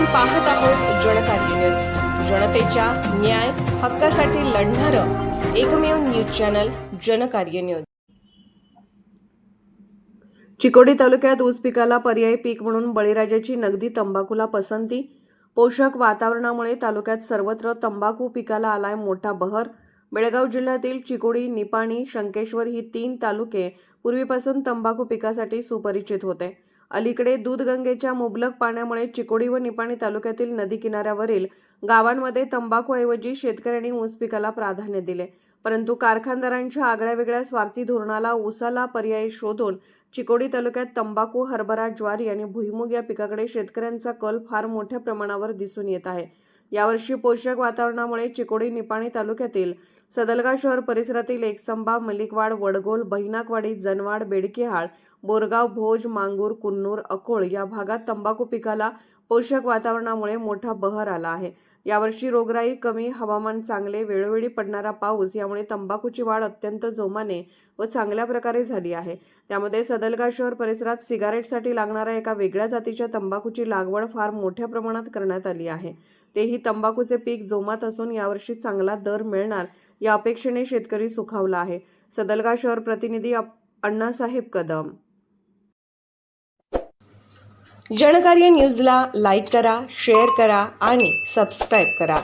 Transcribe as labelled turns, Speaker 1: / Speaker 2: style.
Speaker 1: पाहत आहोत जनकार्य न्यूज, जनतेच्या न्याय हक्कासाठी लढणारं एकमेव news channel Janakarya news. Chikodi तालुक्यात ऊस पिकाला पर्यायी पीक म्हणून बळीराजाची नगदी तंबाखूला पसंती। पोषक वातावरणामुळे तालुक्यात सर्वत्र तंबाखू पिकाला आलाय मोठा बहर। बेळगाव जिल्ह्यातील चिकोडी, निपाणी, शंकेश्वर ही 3 तालुके पूर्वीपासून तंबाखू पिकासाठी सुपरिचित होते। अलीकडे दूधगंगेच्या मुबलक पाण्यामुळे चिकोडी व निपाणी तालुक्यातील नदी किनाऱ्यावरील गावांमध्ये तंबाखूऐवजी शेतकऱ्यांनी ऊस पिकाला प्राधान्य दिले। परंतु कारखानदारांच्या आगळ्यावेगळ्या स्वार्थी धोरणाला ऊसाला पर्याय शोधून चिकोडी तालुक्यात तंबाखू, हरभरा, ज्वारी आणि भुईमूग या पिकाकडे शेतकऱ्यांचा कल फार मोठ्या प्रमाणावर दिसून येत आहे। यावर्षी पोषक वातावरणामुळे चिकोडी, निपाणी तालुक्यातील सदलगा शहर परिसरातील एकसंबा, मलिकवाड, वडगोल, बहिनाकवाडी, जनवाड, बेडकेहाळ, बोरगाव, भोज, मांगूर, कुन्नूर, अकोळ या भागात तंबाखू पिकाला पोषक वातावरणामुळे मोठा बहर आला आहे। यावर्षी रोगराई कमी, हवामान चांगले, वेळोवेळी पडणारा पाऊस यामुळे तंबाखूची वाढ अत्यंत जोमाने व चांगल्या प्रकारे झाली आहे। त्यामध्ये सदलगा शहर परिसरात सिगारेटसाठी लागणाऱ्या एका वेगळ्या जातीच्या तंबाखूची लागवड फार मोठ्या प्रमाणात करण्यात आली आहे। तेही तंबाखूचे पीक जोमात असून यावर्षी चांगला दर मिळणार या अपेक्षेने शेतकरी सुखावला आहे। सदलगा शहर प्रतिनिधी अण्णासाहेब कदम। जनकार्य न्यूजला लाईक करा, शेअर करा आणि सबस्क्राईब करा।